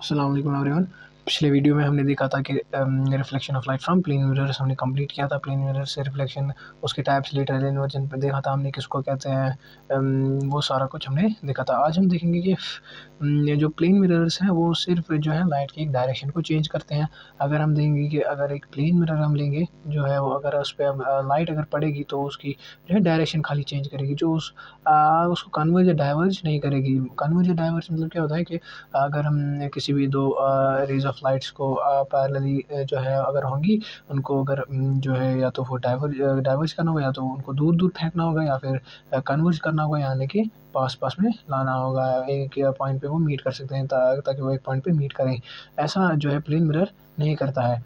अस्सलाम वालेकुम एवरीवन। पिछले वीडियो में हमने देखा था कि reflection of light from plane mirrors हमने कंप्लीट किया था। प्लेन मिरर से रिफ्लेक्शन, उसके टाइप्स, लेटर इन्वर्जन पर देखा था हमने, किसको कहते हैं, वो सारा कुछ हमने देखा था। आज हम देखेंगे कि ये जो प्लेन मिरर्स हैं वो सिर्फ जो है लाइट की एक डायरेक्शन को चेंज करते हैं। अगर हम देंगे कि अगर एक प्लेन मिरर हम लेंगे जो है वो, अगर उस पर लाइट अगर पड़ेगी तो उसकी जो है डायरेक्शन खाली चेंज करेगी, जो उसको कन्वर्ज या डाइवर्ज नहीं करेगी। कन्वर्ज या डाइवर्ज मतलब क्या होता है कि अगर हम किसी भी दो रेज़ ऑफ लाइट्स को पैरेलली जो है अगर होंगी, उनको अगर जो है या तो वो डाइवर्ज करना होगा, या तो उनको दूर दूर फेंकना होगा, या फिर कन्वर्ज करना होगा, यानी कि पास पास में लाना होगा। एक पॉइंट पे वो मीट कर सकते हैं ताकि वो एक पॉइंट पे मीट करें। ऐसा जो है प्लेन मिरर नहीं करता है।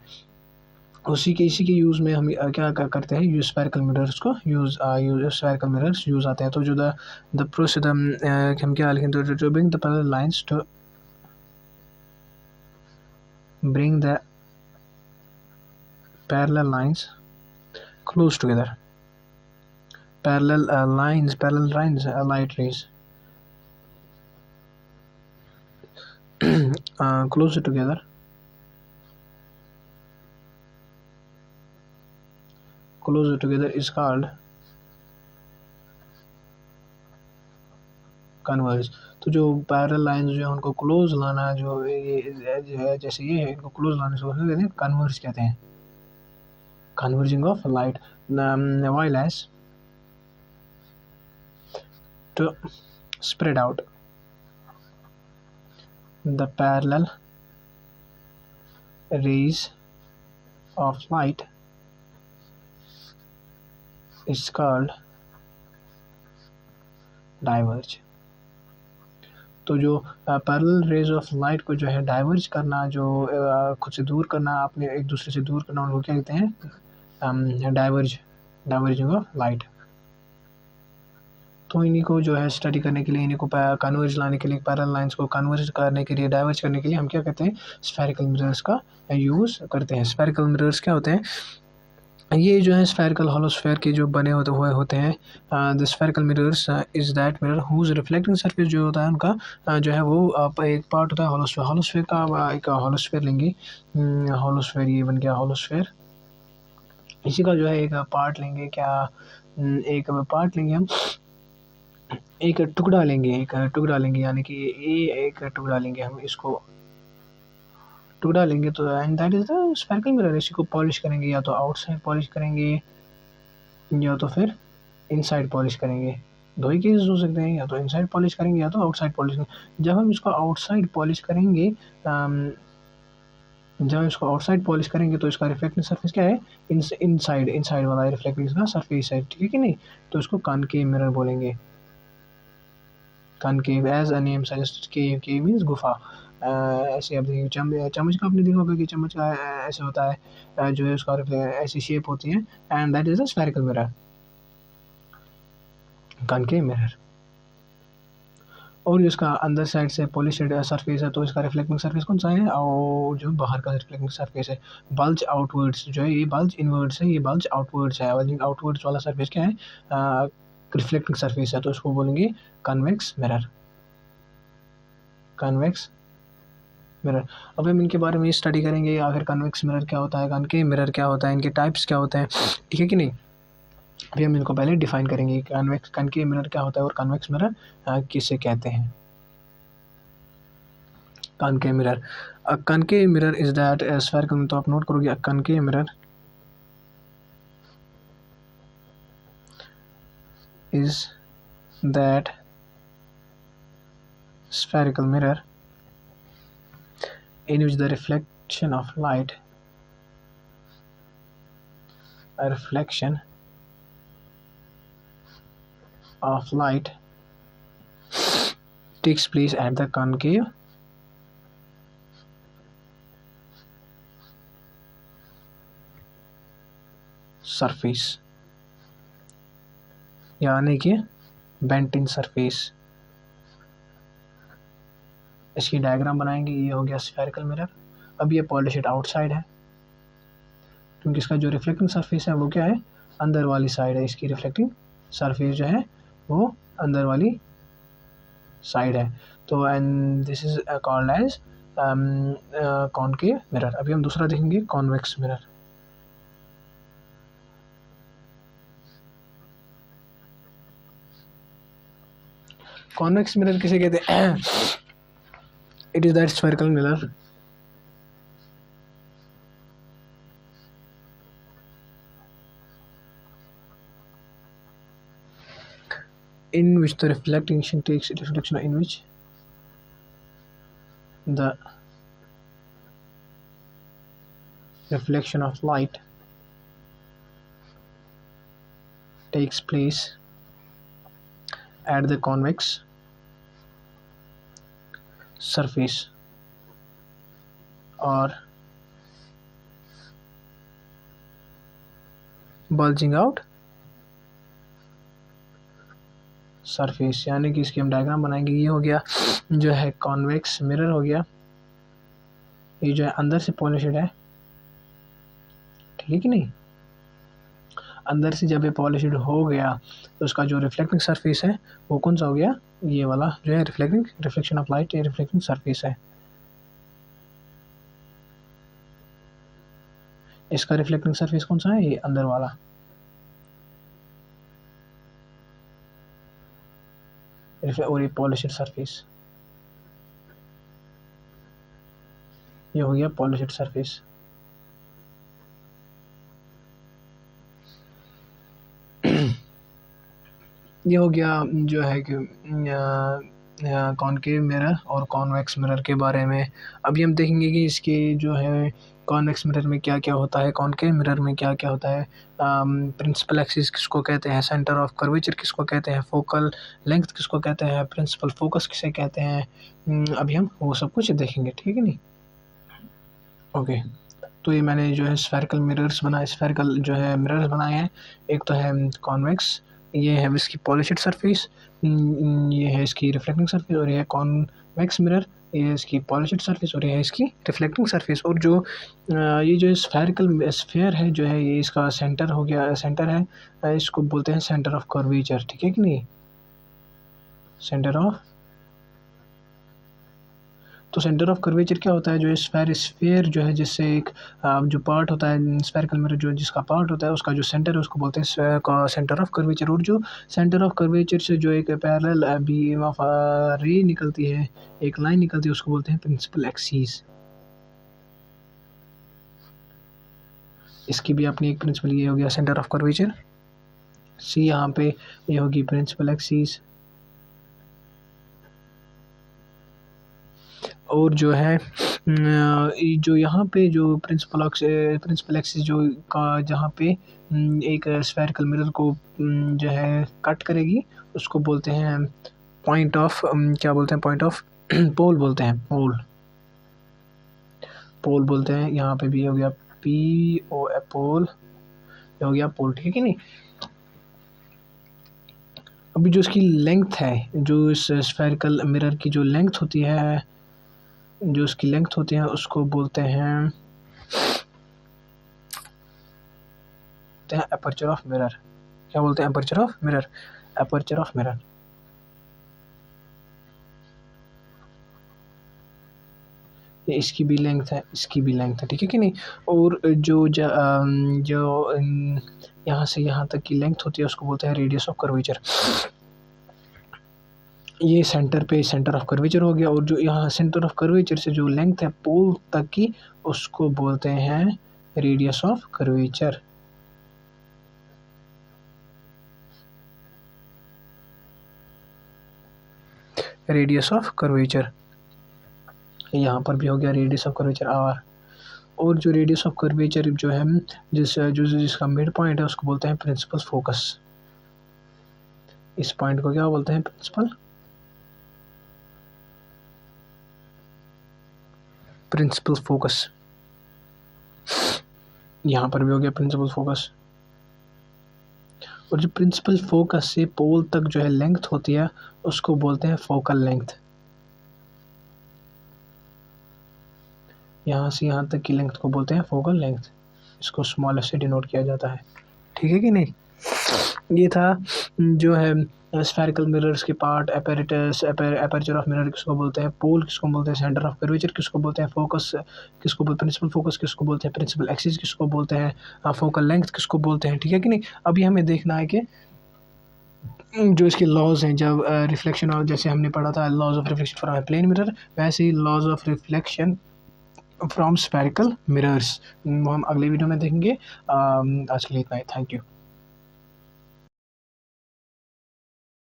इसी के यूज़ में हम क्या करते हैं, यूज स्फेरिकल मिरर्स को यूज़ स्फेरिकल मिरर्स यूज़ आते हैं। तो जो द प्रोसीजर हम क्या लिखें, तो bring the parallel lines to bring the parallel lines close together. Parallel lines, light rays closer together. Closer together is called converge. तो जो पैरेलल लाइंस जो है उनको क्लोज लाना, जो है जैसे ये है, इनको क्लोज लाने से कहते हैं कन्वर्ज कहते हैं, converging of light. While as to spread out the parallel rays of light is called diverge. तो जो पैरेलल रेज ऑफ लाइट को जो है डाइवर्ज करना, जो खुद से दूर करना, अपने एक दूसरे से दूर करना, उनको क्या कहते हैं, डाइवर्जिंग ऑफ लाइट। तो इन्हीं को जो है स्टडी करने के लिए, इन्हीं को कन्वर्ज लाने के लिए, पैरेलल लाइंस को कन्वर्ज करने के लिए, डाइवर्ज करने के लिए हम क्या कहते हैं, स्फेरिकल मिरर्स का यूज़ करते हैं। स्फेरिकल मिरर्स क्या होते हैं, ये जो है स्फेरिकल होलोस्फेयर के जो बने होते हैं। The spherical mirrors is that mirror whose reflecting surface जो होता है उनका जो है वो एक पार्ट होता है होलोस्फेयर। होलोस्फेयर का एक होलोस्फेयर लेंगे, होलोस्फेयर ये बन गया होलोस्फेयर। इसी का जो है एक पार्ट लेंगे, क्या एक पार्ट लेंगे हम, एक टुकड़ा लेंगे, यानी कि ये एक टुकड़ा लेंगे, हम इसको टुकड़ा लेंगे। तो and that is the spherical mirror. इसी को पॉलिश करेंगे, या तो आउटसाइड पॉलिश करेंगे या तो फिर इनसाइड पॉलिश करेंगे। दो ही केसेस हो सकते हैं, या तो इनसाइड पॉलिश करेंगे या तो आउटसाइड पॉलिश करेंगे। जब हम इसको आउटसाइड पॉलिश करेंगे, तो इसका रिफ्लेक्टिंग सरफेस क्या है, इनसाइड वाला रिफ्लेक्टिंग का सरफेस है, ठीक है कि नहीं। तो इसको कॉनकेव मिरर बोलेंगे। Concave as a name suggest, के मीन्स गुफा। ऐसे आप देखिए चम्मच का आपने देखा होगा कि चम्मच का ऐसे होता है, जो है उसका ऐसी शेप होती है, and that is a spherical mirror, concave mirror. और इसका अंदर साइड से पॉलिश्ड सरफेस है, तो इसका रिफ्लेक्टिंग सरफेस कौन सा है, और जो बाहर का रिफ्लेक्टिंग सरफेस है, बल्ज आउटवर्ड्स जो है, ये बल्ज इनवर्ड्स है, ये बल्ज आउटवर्ड्स है। बल्जिंग आउटवर्ड्स वाला सरफेस क्या है, रिफ्लेक्टिंग सरफेस है, तो इसको बोलेंगे कन्वेक्स मिरर, कन्वेक्स मिरर। अब हम इनके बारे में स्टडी करेंगे, आखिर कन्वेक्स मिरर क्या होता है, कॉनकेव मिरर क्या होता है, इनके टाइप्स क्या होते हैं, ठीक है कि नहीं। अभी हम इनको पहले डिफाइन करेंगे, कॉनकेव मिरर क्या होता है और कन्वेक्स मिरर किसे कहते हैं। Concave mirror, a concave mirror is that spherical, तो आप नोट करोगे, a concave mirror is that spherical mirror in which the reflection of light takes place at the concave surface, यानी कि बेंट इन सरफेस। इसकी diagram बनाएंगे, ये हो गया स्फेरिकल मिरर। अब ये पॉलिश्ड आउटसाइड है, क्योंकि इसका जो रिफ्लेक्टिंग सरफेस है वो क्या है, अंदर वाली साइड है, इसकी रिफ्लेक्टिंग सरफेस जो है वो अंदर वाली साइड है। तो and this is called as concave mirror. अभी हम दूसरा देखेंगे कॉन्वेक्स मिरर। कॉन्वेक्स मिरर किसे कहते हैं? It is that spherical mirror in which the reflecting takes reflection in which the reflection of light takes place at the convex surface or bulging out surface. यानी कि इसकी हम diagram बनाएंगे। ये हो गया जो है कॉन्वेक्स मिरर हो गया, ये जो है अंदर से पॉलिश्ड है, ठीक है कि नहीं। अंदर से जब ये पॉलिश्ड हो गया तो उसका जो रिफ्लेक्टिंग सरफेस है वो कौन सा हो गया? ये वाला जो है रिफ्लेक्शन ऑफ लाइट, ये रिफ्लेक्टिंग सरफेस है। इसका रिफ्लेक्टिंग सरफेस कौन सा है? ये अंदर वाला। और ये पॉलिश्ड सरफेस, ये हो गया पॉलिश्ड सरफेस। ये हो गया जो है कि कॉनकेव मिरर और कॉन्वेक्स मिरर के बारे में। अभी हम देखेंगे कि इसके जो है कॉन्वेक्स मिरर में क्या क्या होता है, कॉनकेव मिरर में क्या क्या होता है, प्रिंसिपल एक्सिस किसको कहते हैं, सेंटर ऑफ कर्वेचर किसको कहते हैं, फोकल लेंथ किसको कहते हैं, प्रिंसिपल फोकस किसे कहते हैं। अभी हम वो सब कुछ देखेंगे, ठीक है नहीं। ओके, तो ये मैंने जो है स्फेरिकल जो है मिरर्स बनाए हैं। एक तो है कॉन्वेक्स, ये है इसकी पॉलिश्ड सरफेस, ये है इसकी रिफ्लेक्टिंग सरफेस, और ये है कॉन्वेक्स मिरर, ये है इसकी पॉलिश्ड सरफेस और ये है इसकी रिफ्लेक्टिंग सरफेस। और जो ये जो स्फेरिकल स्फेयर है जो है ये इसका सेंटर हो गया, सेंटर है, इसको बोलते हैं सेंटर ऑफ कर्वेचर, ठीक है कि नहीं। सेंटर ऑफ, तो सेंटर ऑफ कर्वेचर क्या होता है? जो स्फेयर जो है जिससे एक जो पार्ट होता है स्फेरिकल मिरर, जो जिसका पार्ट होता है उसका जो सेंटर है उसको बोलते हैं सेंटर ऑफ कर्वेचर। और जो सेंटर ऑफ कर्वेचर से जो एक पैरेलल बीम ऑफ रे निकलती है, एक लाइन निकलती है, उसको बोलते हैं प्रिंसिपल एक्सिस। इसकी भी अपनी एक प्रिंसिपल, ये हो गया सेंटर ऑफ कर्वेचर, सी यहाँ पे ये होगी प्रिंसिपल एक्सिस। और जो है जो यहाँ पे जो प्रिंसिपल एक्सिस जो का जहाँ पे एक स्फेरिकल मिरर को जो है कट करेगी उसको बोलते हैं पॉइंट ऑफ, क्या बोलते हैं? पॉइंट ऑफ पोल बोलते हैं, पोल बोलते हैं। यहाँ पे भी हो गया PO पोल, हो गया पोल, ठीक है नहीं। अभी जो इसकी लेंथ है, जो इस स्फेरिकल मिरर की जो लेंथ होती है, जो उसकी लेंथ होती है उसको बोलते हैं एपर्चर ऑफ मिरर। क्या बोलते हैं? Aperture of mirror, aperture of mirror. ये इसकी भी लेंथ है, इसकी भी लेंथ है, ठीक है कि नहीं। और जो यहाँ से यहाँ तक की लेंथ होती है उसको बोलते हैं रेडियस ऑफ कर्वेचर। ये सेंटर पे सेंटर ऑफ कर्वेचर हो गया। और जो यहाँ सेंटर ऑफ कर्वेचर से जो लेंथ है पोल तक की उसको बोलते हैं radius of curvature. Radius of curvature यहाँ पर भी हो गया रेडियस ऑफ कर्वेचर R। और जो रेडियस ऑफ कर्वेचर जो है जिसका मिड पॉइंट है उसको बोलते हैं प्रिंसिपल फोकस। इस पॉइंट को क्या बोलते हैं? Principal focus. यहाँ पर भी हो गया प्रिंसिपल फोकस। और जो प्रिंसिपल फोकस से पोल तक जो है लेंथ होती है उसको बोलते हैं फोकल लेंथ। यहाँ से यहाँ तक की लेंथ को बोलते हैं फोकल लेंथ। इसको स्मॉल से डिनोट किया जाता है, ठीक है कि नहीं। ये था जो है स्फेरिकल मिरर्स के part, apparatus, aperture of mirror किसको बोलते हैं, पोल किसको बोलते हैं, सेंटर ऑफ कर्वेचर किसको बोलते हैं, फोकस किसको बोलते हैं, प्रिंसिपल फोकस किसको बोलते हैं, प्रिंसिपल एक्सिस किसको बोलते हैं, फोकल लेंथ किसको बोलते हैं, ठीक है कि नहीं। अभी हमें देखना है कि जो इसके लॉज हैं, जब रिफ्लेक्शन और जैसे हमने पढ़ा था laws of reflection from plane mirror, वैसे ही laws of reflection from spherical mirrors वो हम अगले वीडियो में देखेंगे। आज के लिए इतना ही, थैंक यू।